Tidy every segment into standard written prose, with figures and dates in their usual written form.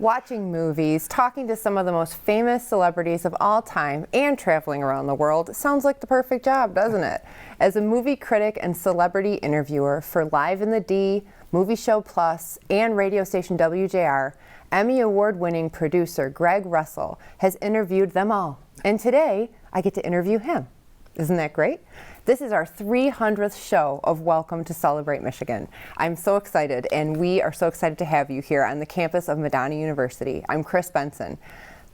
Watching movies, talking to some of the most famous celebrities of all time, and traveling around the world sounds like the perfect job, doesn't it? As a movie critic and celebrity interviewer for Live in the D, Movie Show Plus, and radio station WJR, Emmy Award-winning producer Greg Russell has interviewed them all. And today, I get to interview him. Isn't that great? This is our 300th show of Welcome to Celebrate Michigan. I'm so excited, and we are so excited to have you here on the campus of Madonna University. I'm Chris Benson.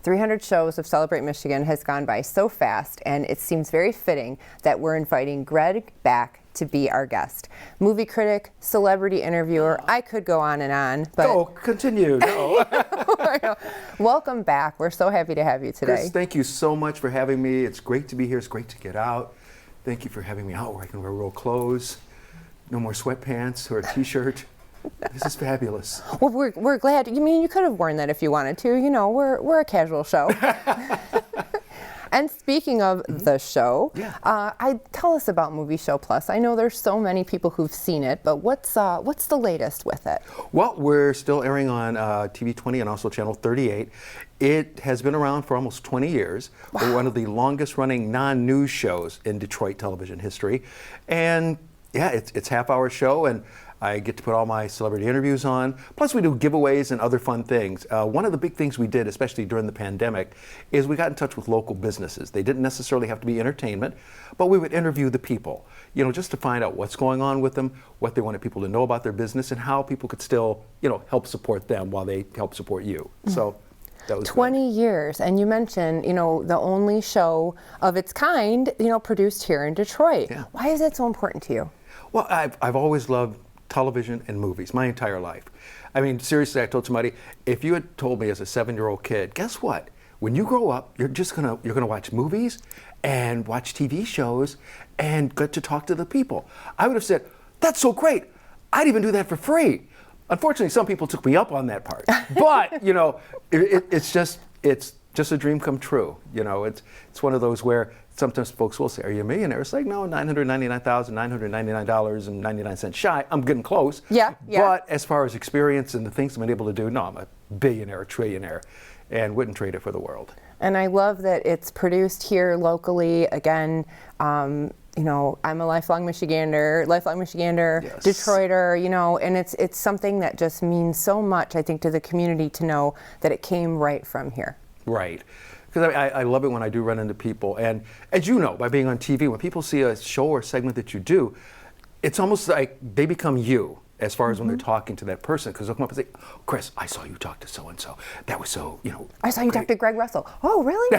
300 shows of Celebrate Michigan has gone by so fast, and it seems very fitting that we're inviting Greg back to be our guest. Movie critic, celebrity interviewer, I could go on and on, but... Oh, continue, no. Welcome back. We're so happy to have you today. Chris, thank you so much for having me. It's great to be here. It's great to get out. Thank you for having me out where I can wear real clothes, no more sweatpants or a t-shirt. This is fabulous. Well, we're glad. You mean you could have worn that if you wanted to. You know, we're a casual show. And speaking of the show, tell us about Movie Show Plus. I know there's so many people who've seen it, but what's the latest with it? Well, we're still airing on TV 20 and also Channel 38. It has been around for almost 20 years. Wow. We're one of the longest running non-news shows in Detroit television history. And yeah, it's half-hour show, and I get to put all my celebrity interviews on. Plus we do giveaways and other fun things. One of the big things we did, especially during the pandemic, is we got in touch with local businesses. They didn't necessarily have to be entertainment, but we would interview the people, you know, just to find out what's going on with them, what they wanted people to know about their business, and how people could still, you know, help support them while they help support you. So that was 20 years, and you mentioned, you know, the only show of its kind, you know, produced here in Detroit. Yeah. Why is that so important to you? Well, I've always loved television and movies my entire life. I mean, seriously, I told somebody, if you had told me as a 7-year-old kid, guess what? When you grow up, you're gonna watch movies and watch TV shows and get to talk to the people. I would have said, that's so great. I'd even do that for free. Unfortunately, some people took me up on that part. But, you know, it's just a dream come true. You know, it's one of those where sometimes folks will say, are you a millionaire? It's like, no, $999,999.99 shy. I'm getting close. Yeah. But as far as experience and the things I've been able to do, no, I'm a billionaire, a trillionaire, and wouldn't trade it for the world. And I love that it's produced here locally. Again, you know, I'm a lifelong Michigander, yes. Detroiter, you know, and it's something that just means so much, I think, to the community to know that it came right from here. Right. Because I love it when I do run into people. And as you know, by being on TV, when people see a show or segment that you do, it's almost like they become you as far as when they're talking to that person. Because they'll come up and say, oh, Chris, I saw you talk to so-and-so. That was so, you know, I saw you talk to Greg Russell. Oh, really?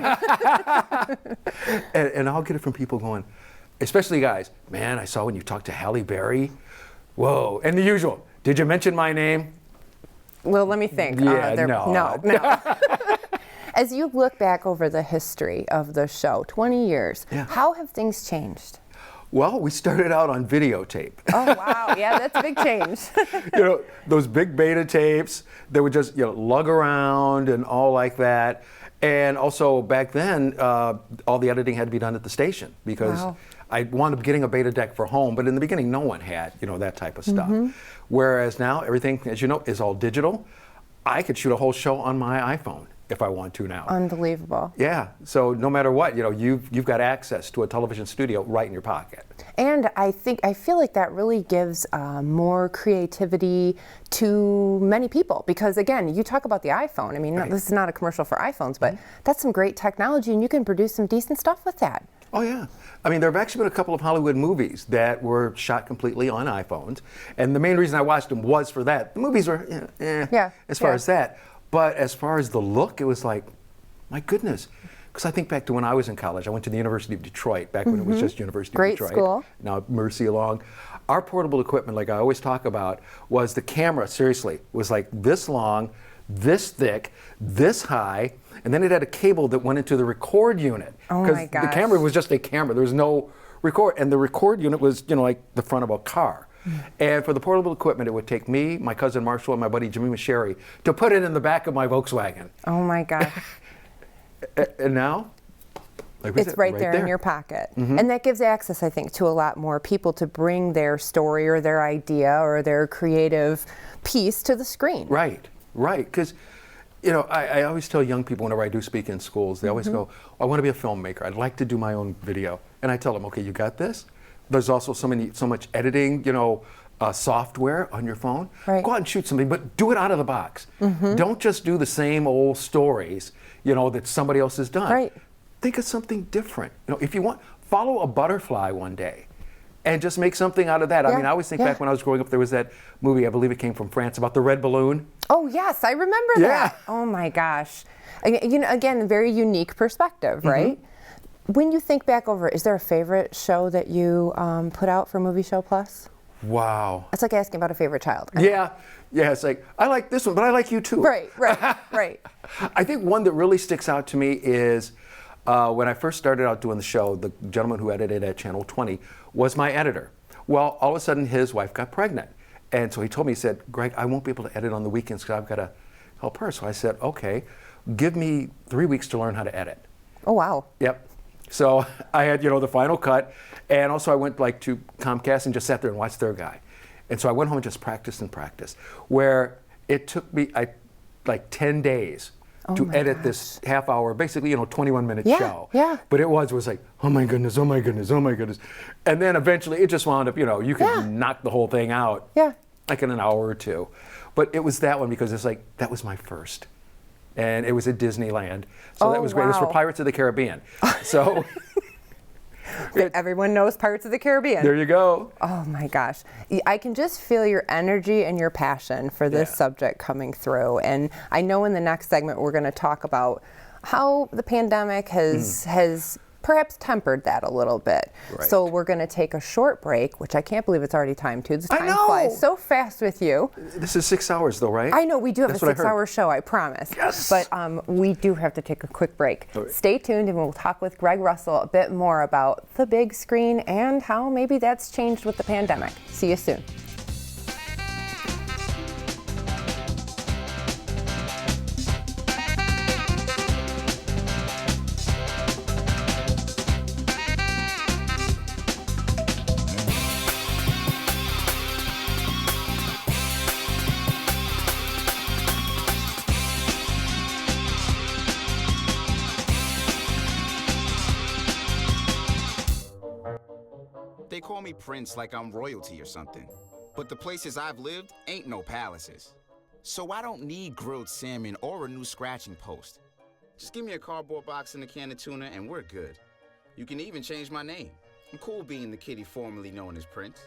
and I'll get it from people going, especially guys, man, I saw when you talked to Halle Berry. Whoa. And the usual, did you mention my name? Well, let me think. Yeah, no. As you look back over the history of the show, 20 years, how have things changed? Well, we started out on videotape. Oh, wow. Yeah, that's a big change. You know, those big beta tapes that would just, you know, lug around and all like that. And also back then, all the editing had to be done at the station because I wound up getting a beta deck for home, but in the beginning, no one had, you know, that type of stuff. Whereas now, everything, as you know, is all digital. I could shoot a whole show on my iPhone if I want to now. Unbelievable. Yeah, so no matter what, you know, you've got access to a television studio right in your pocket. And I feel like that really gives more creativity to many people because, again, you talk about the iPhone. I mean, this is not a commercial for iPhones, but that's some great technology, and you can produce some decent stuff with that. Oh, yeah. I mean, there have actually been a couple of Hollywood movies that were shot completely on iPhones, and the main reason I watched them was for that. The movies were, as far as that. But as far as the look, it was like, my goodness. Because I think back to when I was in college. I went to the University of Detroit, back when it was just University of Detroit. Great school. Now Mercy along. Our portable equipment, like I always talk about, was the camera, seriously, was like this long, this thick, this high, and then it had a cable that went into the record unit. Oh my gosh. The camera was just a camera. There was no record. And the record unit was, you know, like the front of a car. And for the portable equipment, it would take me, my cousin Marshall, and my buddy Jimmy Masheri to put it in the back of my Volkswagen. Oh my gosh. And now, like it's right there in your pocket. And that gives access, I think, to a lot more people to bring their story or their idea or their creative piece to the screen. Right, because You know, I always tell young people whenever I do speak in schools, they always go, I want to be a filmmaker. I'd like to do my own video. And I tell them, okay, you got this. There's also so much editing, you know, software on your phone. Right. Go out and shoot something, but do it out of the box. Don't just do the same old stories, you know, that somebody else has done. Right. Think of something different. You know, if you want, follow a butterfly one day and just make something out of that. I mean, I always think back when I was growing up, there was that movie, I believe it came from France, about the red balloon. Oh, yes, I remember that. Oh, my gosh. You know, again, very unique perspective, right? When you think back over, is there a favorite show that you put out for Movie Show Plus? Wow. It's like asking about a favorite child. Right? Yeah, it's like, I like this one, but I like you too. Right. I think one that really sticks out to me is when I first started out doing the show, the gentleman who edited at Channel 20 was my editor. Well, all of a sudden his wife got pregnant. And so he told me, he said, Greg, I won't be able to edit on the weekends because I've got to help her. So I said, okay, give me 3 weeks to learn how to edit. Oh, wow. Yep. So I had, you know, the final cut. And also I went like to Comcast and just sat there and watched their guy. And so I went home and just practiced and practiced, where it took me like 10 days to edit this half hour, basically, you know, 21-minute show. Yeah. But it was like, oh my goodness, oh my goodness, oh my goodness. And then eventually it just wound up, you know, you could knock the whole thing out like in an hour or two. But it was that one because it's like, that was my first. And it was at Disneyland. So that was great. It was for Pirates of the Caribbean. So everyone knows Pirates of the Caribbean. There you go. Oh my gosh. I can just feel your energy and your passion for this subject coming through. And I know in the next segment we're going to talk about how the pandemic has perhaps tempered that a little bit. Right. So we're going to take a short break, which I can't believe it's already time to. The I time know. flies so fast with you. This is 6 hours though, right? I know, we do have That's a what I heard. 6-hour show, I promise. Yes. But we do have to take a quick break. Okay. Stay tuned and we'll talk with Greg Russell a bit more about the big screen and how maybe that's changed with the pandemic. See you soon. They call me Prince like I'm royalty or something. But the places I've lived ain't no palaces. So I don't need grilled salmon or a new scratching post. Just give me a cardboard box and a can of tuna and we're good. You can even change my name. I'm cool being the kitty formerly known as Prince.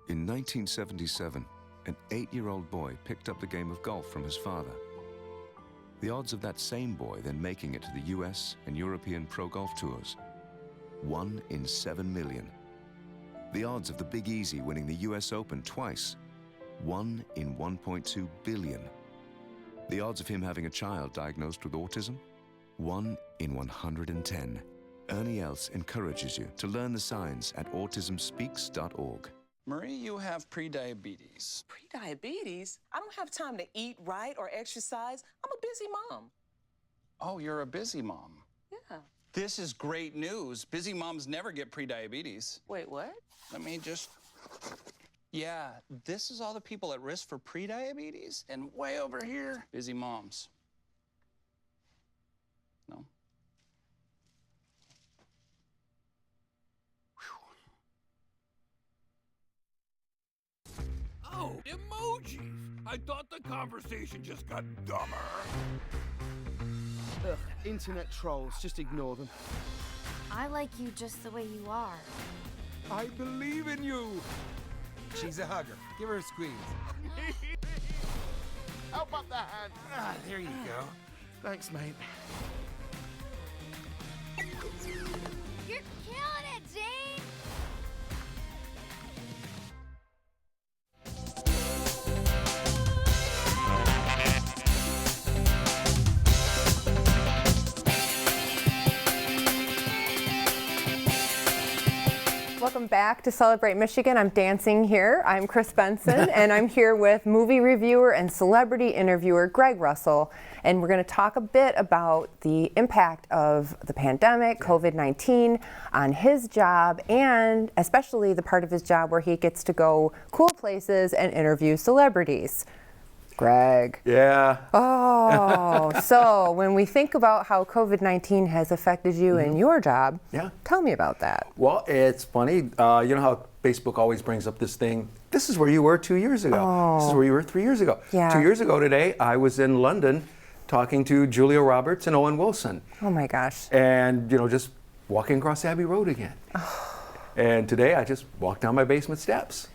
In 1977, an 8-year-old boy picked up the game of golf from his father. The odds of that same boy then making it to the US and European Pro Golf Tours, 1 in 7 million. The odds of the Big Easy winning the US Open twice, 1 in 1.2 billion. The odds of him having a child diagnosed with autism, 1 in 110. Ernie Els encourages you to learn the signs at autismspeaks.org. Marie, you have prediabetes. Prediabetes? I don't have time to eat right or exercise. I'm a busy mom. Oh, you're a busy mom. Yeah. This is great news. Busy moms never get prediabetes. Wait, what? Let me just... Yeah, this is all the people at risk for prediabetes, and way over here, busy moms. No? Oh, emojis! I thought the conversation just got dumber. Ugh, internet trolls, just ignore them. I like you just the way you are. I believe in you! She's a hugger. Give her a squeeze. Help up the hand. Ah, there you go. Thanks, mate. You're killing it, Jane! Welcome back to Celebrate Michigan. I'm dancing here. I'm Chris Benson, and I'm here with movie reviewer and celebrity interviewer Greg Russell. And we're going to talk a bit about the impact of the pandemic, COVID-19, on his job, and especially the part of his job where he gets to go cool places and interview celebrities. Greg. Yeah. Oh, so when we think about how COVID-19 has affected you in your job, tell me about that. Well, it's funny. You know how Facebook always brings up this thing, this is where you were 2 years ago. This is where you were 3 years ago. Yeah. 2 years ago today, I was in London talking to Julia Roberts and Owen Wilson. Oh my gosh. And, you know, just walking across Abbey Road again. And today I just walked down my basement steps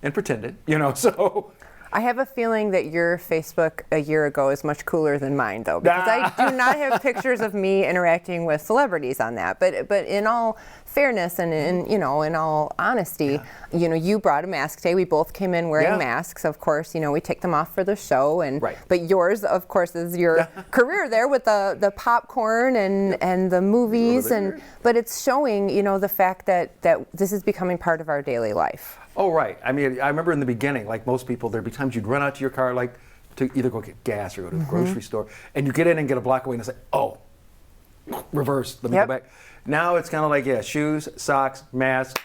and pretended, you know, so. I have a feeling that your Facebook a year ago is much cooler than mine, though, because I do not have pictures of me interacting with celebrities on that. But in all fairness and in all honesty, you know, you brought a mask today. We both came in wearing masks. Of course, you know, we take them off for the show, and but yours, of course, is your career there with the popcorn and the movies, but it's showing, you know, the fact that this is becoming part of our daily life. Oh, right. I mean, I remember in the beginning, like most people, there'd be times you'd run out to your car, like to either go get gas or go to the grocery store, and you get in and get a block away, and it's like, oh, reverse, let me go back. Now it's kind of like, shoes, socks, mask,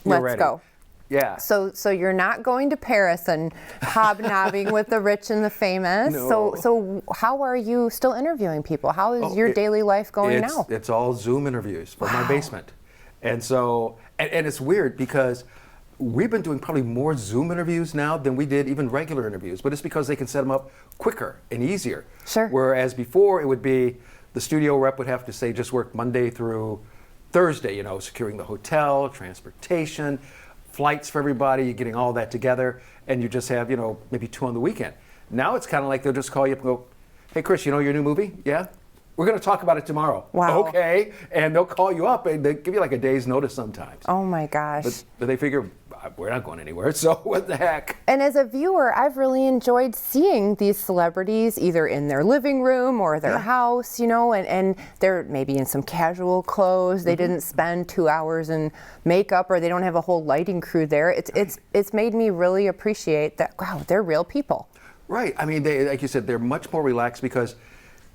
Let's ready. Go. Yeah. So you're not going to Paris and hobnobbing with the rich and the famous. No. So how are you still interviewing people? How is your daily life going now? It's all Zoom interviews from my basement. And so, and it's weird because we've been doing probably more Zoom interviews now than we did even regular interviews, but it's because they can set them up quicker and easier. Sure. Whereas before it would be the studio rep would have to say just work Monday through Thursday, you know, securing the hotel, transportation, flights for everybody, getting all that together, and you just have, you know, maybe 2 on the weekend. Now it's kind of like they'll just call you up and go, hey Chris, you know your new movie? Yeah? We're going to talk about it tomorrow. Wow. Okay. And they'll call you up and they give you like a day's notice sometimes. Oh my gosh. But they figure, we're not going anywhere, so what the heck? And as a viewer, I've really enjoyed seeing these celebrities either in their living room or their house, you know, and they're maybe in some casual clothes. They didn't spend 2 hours in makeup, or they don't have a whole lighting crew there. It's made me really appreciate that, wow, they're real people. Right. I mean, they, like you said, they're much more relaxed because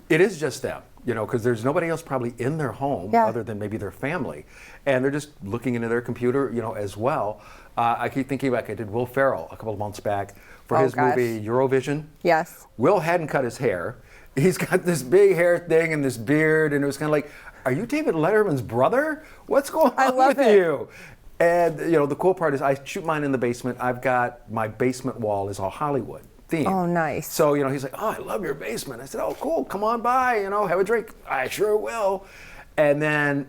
it is just them, you know, because there's nobody else probably in their home other than maybe their family. And they're just looking into their computer, you know, as well. I keep thinking back, I did Will Ferrell a couple of months back for his movie Eurovision. Yes. Will hadn't cut his hair. He's got this big hair thing and this beard, and it was kind of like, are you David Letterman's brother? What's going on with you? And, you know, the cool part is I shoot mine in the basement. I've got my basement wall is all Hollywood themed. Oh, nice. So, you know, he's like, oh, I love your basement. I said, oh, cool, come on by, you know, have a drink. I sure will. And then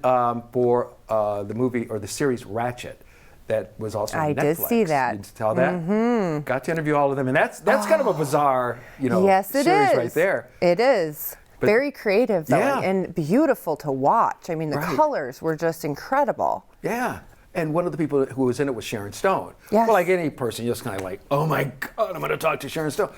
for the movie or the series Ratchet, that was also on Netflix. I did see that. You tell that? Got to interview all of them. And that's kind of a bizarre, you know, series right there. It is. But very creative, though, and beautiful to watch. I mean, the colors were just incredible. Yeah. And one of the people who was in it was Sharon Stone. Yes. Well, like any person, you're just kind of like, oh my God, I'm going to talk to Sharon Stone.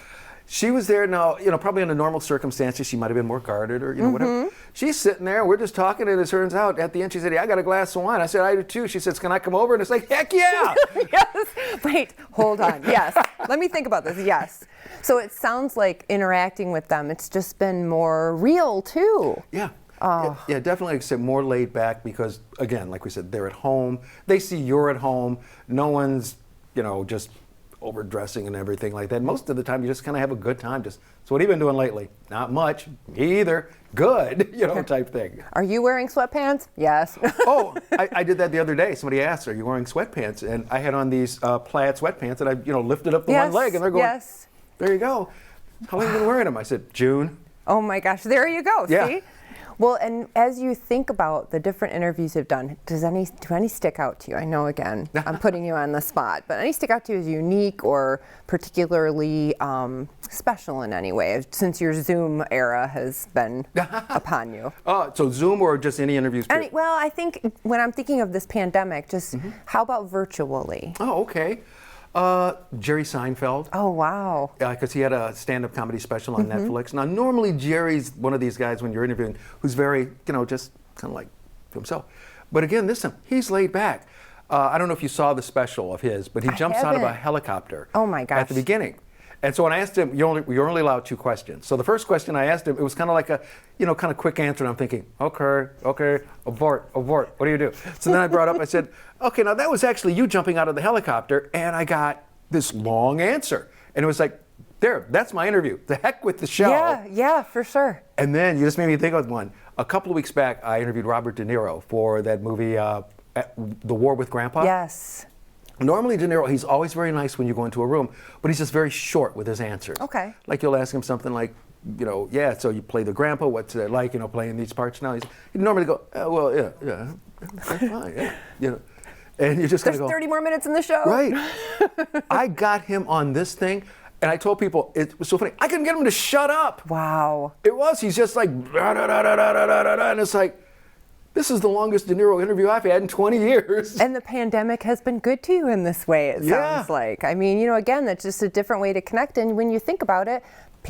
She was there now, you know, probably under normal circumstances, she might have been more guarded or, you know, whatever. She's sitting there, we're just talking, and it turns out at the end, she said, I got a glass of wine. I said, I do too. She says, can I come over? And it's like, heck yeah. Yes. Wait, hold on. Yes. Let me think about this. Yes. So it sounds like interacting with them, it's just been more real too. Yeah. Yeah, definitely, except more laid back because, again, like we said, they're at home. They see you're at home. No one's, you know, just overdressing and everything like that. Most of the time, you just kind of have a good time. Just, so what have you been doing lately? Not much. Me either. Good, you know, type thing. Are you wearing sweatpants? Yes. Oh, I did that the other day. Somebody asked, are you wearing sweatpants? And I had on these plaid sweatpants, and I, you know, lifted up the one leg, and they're going, there you go. How long have you been wearing them? I said, June. Oh my gosh, there you go, yeah. See? Well, and as you think about the different interviews you've done, do any stick out to you? I know, again, I'm putting you on the spot, but any stick out to you as unique or particularly special in any way, since your Zoom era has been upon you? So Zoom or just any interviews? Well, I think when I'm thinking of this pandemic, just how about virtually? Oh, okay. Jerry Seinfeld. Oh, wow. Because he had a stand-up comedy special on Netflix. Now, normally Jerry's one of these guys when you're interviewing who's very, you know, just kind of like himself. But again, this time, he's laid back. I don't know if you saw the special of his, but he jumps out of a haven't. helicopter. Oh my gosh. At the beginning. And so when I asked him, you're only allowed 2 questions. So the first question I asked him, it was kind of like a, kind of quick answer. And I'm thinking, okay, abort. What do you do? So then I brought up, I said, okay, now that was actually you jumping out of the helicopter. And I got this long answer. And it was like, there, that's my interview. The heck with the show. Yeah, for sure. And then you just made me think of one. A couple of weeks back, I interviewed Robert De Niro for that movie, The War with Grandpa. Yes. Normally, De Niro, he's always very nice when you go into a room, but he's just very short with his answers. Okay. Like you'll ask him something like, so you play the grandpa, what's it like, playing these parts now? He'd normally go, yeah, that's fine, yeah. And you just kind There's of go, 30 more minutes in the show. right. I got him on this thing, and I told people, it was so funny, I couldn't get him to shut up. Wow. It was, he's just like, and it's like, this is the longest De Niro interview I've had in 20 years. And the pandemic has been good to you in this way, it sounds like. I mean, again, that's just a different way to connect. And when you think about it,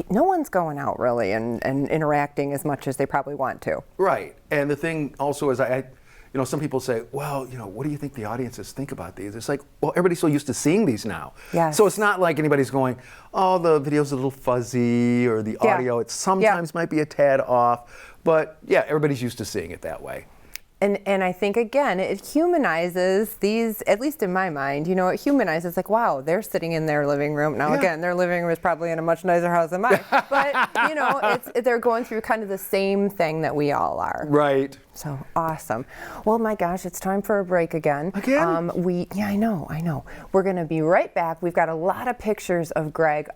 no one's going out really and interacting as much as they probably want to. Right. And the thing also is, some people say, well, what do you think the audiences think about these? It's like, well, everybody's so used to seeing these now. Yes. So it's not like anybody's going, oh, the video's a little fuzzy, or the audio, it sometimes might be a tad off. But yeah, everybody's used to seeing it that way. And I think, again, it humanizes these, at least in my mind, it humanizes, like, wow, they're sitting in their living room. Now, again, their living room is probably in a much nicer house than mine. But, they're going through kind of the same thing that we all are. Right. So awesome. Well, my gosh, it's time for a break again. Again? I know. We're going to be right back. We've got a lot of pictures of Greg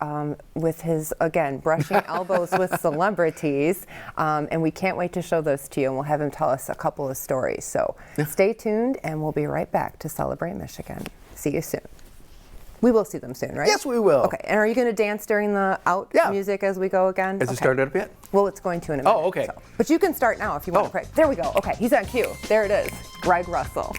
with his, again, brushing elbows with celebrities. And we can't wait to show those to you. And we'll have him tell us a couple of stories. So stay tuned, and we'll be right back to Celebrate Michigan. See you soon. We will see them soon, right? Yes, we will. Okay. And are you going to dance during the music as we go again? Has it started up yet? Well, it's going to in a minute. Oh, okay. So. But you can start now if you want to pray. There we go. Okay, he's on cue. There it is. Greg Russell.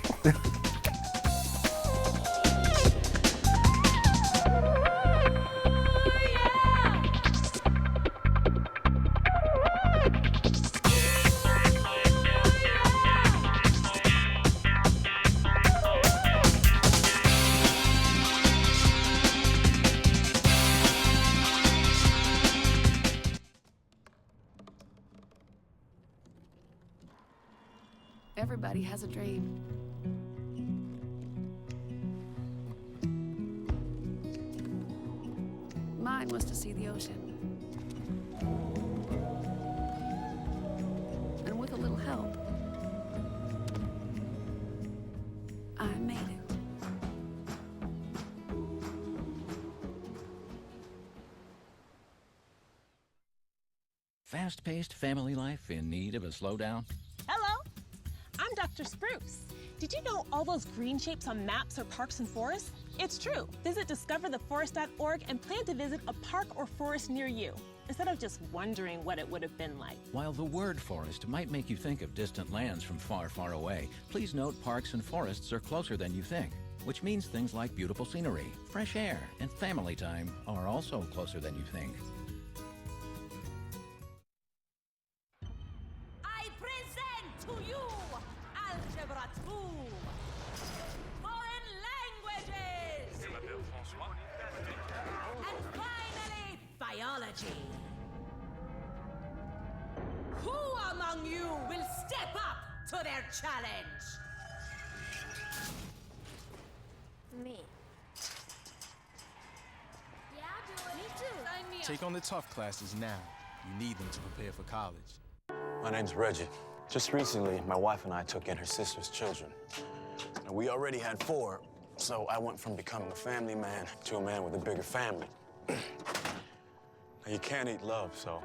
Everybody has a dream. Mine was to see the ocean. And with a little help, I made it. Fast-paced family life in need of a slowdown? Hello, I'm Dr. Spruce. Did you know all those green shapes on maps are parks and forests? It's true. Visit discovertheforest.org and plan to visit a park or forest near you, instead of just wondering what it would have been like. While the word forest might make you think of distant lands from far, far away, please note parks and forests are closer than you think, which means things like beautiful scenery, fresh air, and family time are also closer than you think. I present to you Algebra 2, Foreign Languages, and finally, Biology. Who among you will step up to their challenge? Me. Yeah, I'll do it. Me too. Sign me up. Take on the tough classes now. You need them to prepare for college. My name's Reggie. Just recently, my wife and I took in her sister's children. Now, we already had 4, so I went from becoming a family man to a man with a bigger family. Now, you can't eat love, so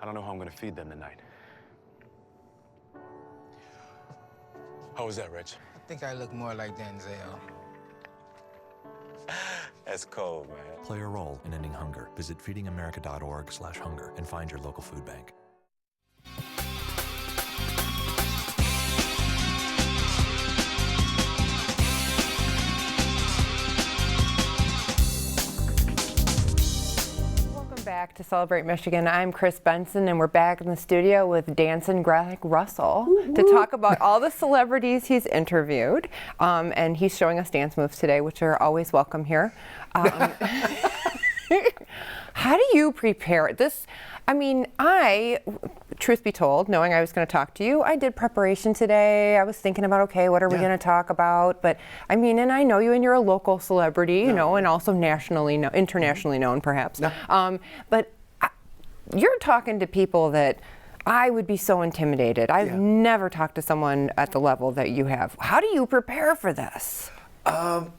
I don't know how I'm gonna feed them tonight. How was that, Rich? I think I look more like Denzel. That's cold, man. Play a role in ending hunger. Visit feedingamerica.org/hunger and find your local food bank. Welcome back to Celebrate Michigan. I'm Chris Benson, and we're back in the studio with dancing Greg Russell to talk about all the celebrities he's interviewed. And he's showing us dance moves today, which are always welcome here. How do you prepare this? I mean, truth be told, knowing I was going to talk to you, I did preparation today. I was thinking about, okay, what are we going to talk about? But I mean, and I know you, and you're a local celebrity, you know, and also internationally known, perhaps. But you're talking to people that I would be so intimidated. I've never talked to someone at the level that you have. How do you prepare for this? Now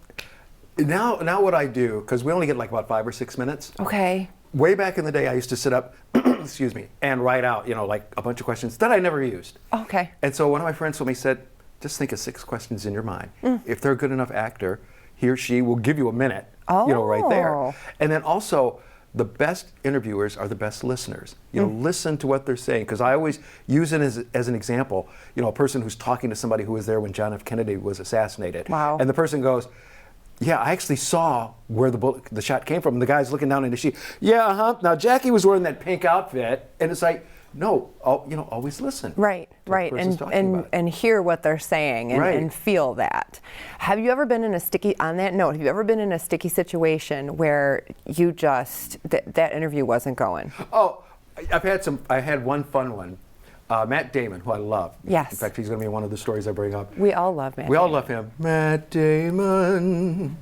what I do, because we only get like about 5 or 6 minutes. Okay. Way back in the day, I used to sit up, excuse me, and write out, you know, like a bunch of questions that I never used. Okay. And so one of my friends told me, said, just think of 6 questions in your mind. If they're a good enough actor, he or she will give you a minute, you know, right there. And then also, the best interviewers are the best listeners. You know, listen to what they're saying, because I always use it as an example. You know, a person who's talking to somebody who was there when John F. Kennedy was assassinated. Wow. And the person goes, yeah, I actually saw where the shot came from. And the guy's looking down in the sheet. Yeah, now Jackie was wearing that pink outfit, and it's like, no, you know, always listen. Right, and hear what they're saying and feel that. Have you ever been in a sticky? On that note, have you ever been in a sticky situation where you just that interview wasn't going? Oh, I had one fun one. Matt Damon, who I love. Yes. In fact, he's going to be one of the stories I bring up. We all love Matt. We all love him. Matt Damon.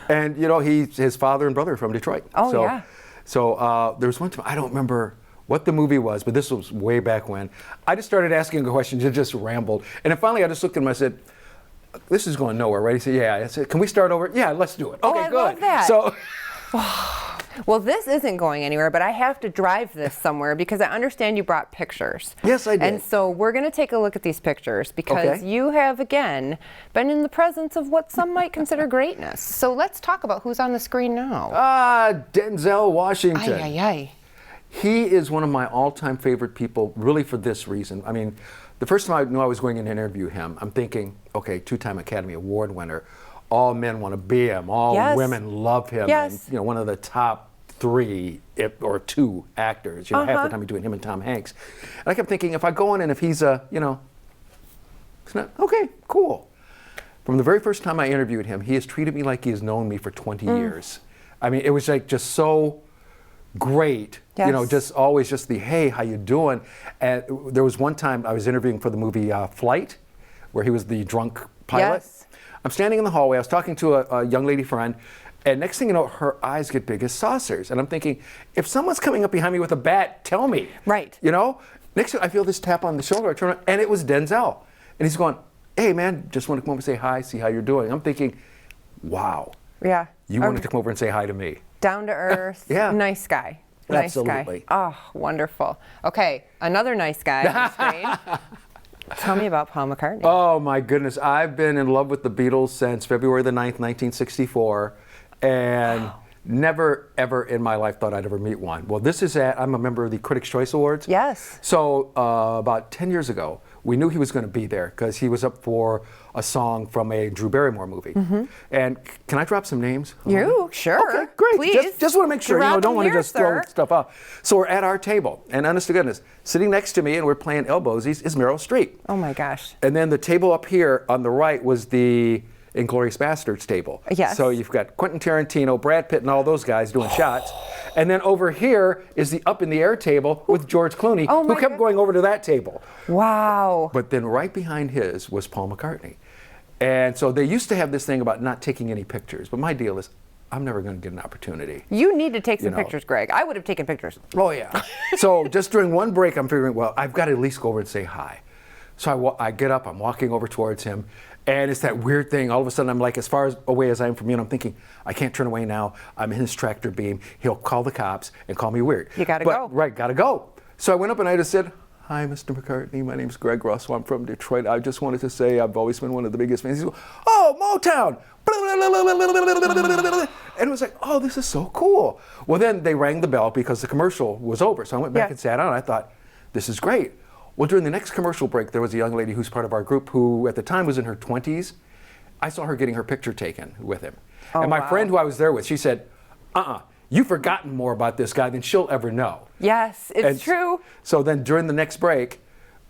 And you know, his father and brother are from Detroit. Oh, yeah. So there was one time, I don't remember what the movie was, but this was way back when. I just started asking questions and just rambled. And then finally I just looked at him and I said, this is going nowhere, right? He said, yeah. I said, can we start over? Yeah, let's do it. Okay, I good. love that. So. Well, this isn't going anywhere, but I have to drive this somewhere because I understand you brought pictures. Yes, I did. And so we're going to take a look at these pictures because you have, again, been in the presence of what some might consider greatness. So let's talk about who's on the screen now. Denzel Washington. Ay, ay, ay. He is one of my all-time favorite people, really for this reason. I mean, the first time I knew I was going in to interview him, I'm thinking, okay, 2-time Academy Award winner. All men want to be him. All women love him. Yes. And, you know, one of the top 3 or 2 actors. You know, half the time between him and Tom Hanks. And I kept thinking, if I go in and if he's you know, it's not okay, cool. From the very first time I interviewed him, he has treated me like he has known me for 20 years. I mean, it was like just so great. Yes. You know, just always just the hey, how you doing? And there was one time I was interviewing for the movie Flight, where he was the drunk pilot. Yes. I'm standing in the hallway. I was talking to a young lady friend, and next thing you know, her eyes get big as saucers. And I'm thinking, if someone's coming up behind me with a bat, tell me. Right. You know? Next thing I feel this tap on the shoulder. I turn around, and it was Denzel. And he's going, hey, man, just want to come over and say hi, see how you're doing. I'm thinking, wow. Yeah. You wanted to come over and say hi to me. Down to earth. Yeah. Nice guy. Nice Absolutely. guy. Oh, wonderful. Okay, another nice guy on the screen. Tell me about Paul McCartney. Oh, my goodness. I've been in love with the Beatles since February the 9th, 1964, and never, ever in my life thought I'd ever meet one. Well, I'm a member of the Critics' Choice Awards. Yes. So about 10 years ago, we knew he was going to be there because he was up for a song from a Drew Barrymore movie. And can I drop some names? Sure. Okay, great. Please. Just want to make sure, you know, don't want to just throw sir. stuff out. So we're at our table, and honest to goodness, sitting next to me, and we're playing elbows, is Meryl Streep. Oh my gosh. And then the table up here on the right was the Inglourious Bastards table. Yes. So you've got Quentin Tarantino, Brad Pitt, and all those guys doing shots. And then over here is the Up in the Air table with George Clooney, who kept going over to that table. Wow. But then right behind his was Paul McCartney. And so they used to have this thing about not taking any pictures. But my deal is, I'm never going to get an opportunity. You need to take some pictures, Greg. I would have taken pictures. Oh, yeah. So just during one break, I'm figuring, well, I've got to at least go over and say hi. So I get up, I'm walking over towards him, and it's that weird thing. All of a sudden, I'm like, as far away as I am from you, and I'm thinking, I can't turn away now. I'm in his tractor beam. He'll call the cops and call me weird. You got to go. Right, got to go. So I went up and I just said, hi, Mr. McCartney. My name's Greg Russell. I'm from Detroit. I just wanted to say I've always been one of the biggest fans. He goes, oh, Motown. And it was like, oh, this is so cool. Well, then they rang the bell because the commercial was over. So I went back and sat down. And I thought, this is great. Well, during the next commercial break, there was a young lady who's part of our group who at the time was in her 20s. I saw her getting her picture taken with him. Oh, and my wow. friend who I was there with, she said, you've forgotten more about this guy than she'll ever know. Yes, it's true. So then during the next break,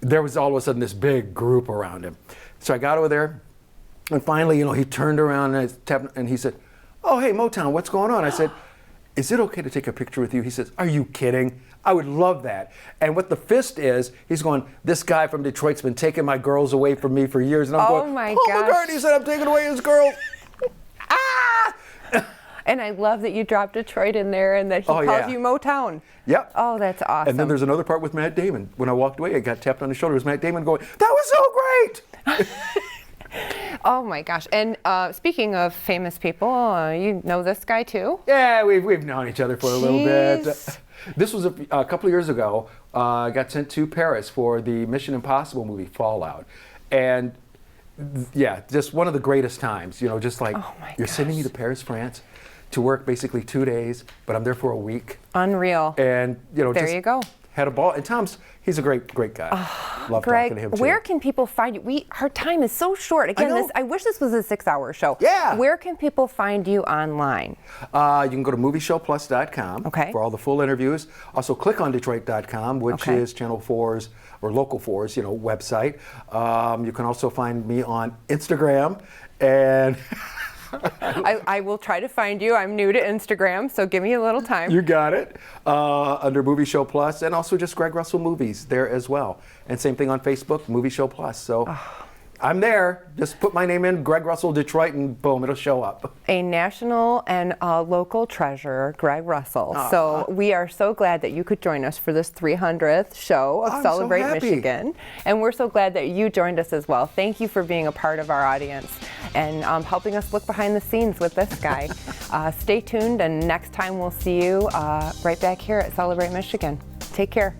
there was all of a sudden this big group around him. So I got over there, and finally, he turned around and he said, oh, hey, Motown, what's going on? I said, is it okay to take a picture with you? He says, are you kidding? I would love that. And what the fist is, he's going, this guy from Detroit's been taking my girls away from me for years. And I'm going, my Paul gosh. McCartney said I'm taking away his girls. And I love that you dropped Detroit in there and that he calls you Motown. Yep. Oh, that's awesome. And then there's another part with Matt Damon. When I walked away, I got tapped on the shoulder. It was Matt Damon going, that was so great. Oh my gosh. And speaking of famous people, you know this guy too? Yeah, we've known each other for a little bit. This was a couple of years ago. I got sent to Paris for the Mission Impossible movie Fallout. And yeah, just one of the greatest times. Just like you're sending me to Paris, France to work basically 2 days, but I'm there for a week. Unreal. And there you go. Had a ball. And he's a great guy. Love Greg, talking to him too. where can people find you? Our time is so short. Again, I wish this was a 6-hour show. Yeah. Where can people find you online? You can go to movieshowplus.com for all the full interviews. Also, click on Detroit.com, which is Channel 4's or Local 4's, website. You can also find me on Instagram and. I will try to find you. I'm new to Instagram, so give me a little time. You got it. Under Movie Show Plus, and also just Greg Russell Movies there as well. And same thing on Facebook, Movie Show Plus. So I'm there. Just put my name in, Greg Russell Detroit, and boom, it'll show up. A national and local treasure, Greg Russell. So we are so glad that you could join us for this 300th show of Celebrate Michigan. And we're so glad that you joined us as well. Thank you for being a part of our audience and helping us look behind the scenes with this guy. Stay tuned, and next time we'll see you right back here at Celebrate Michigan. Take care.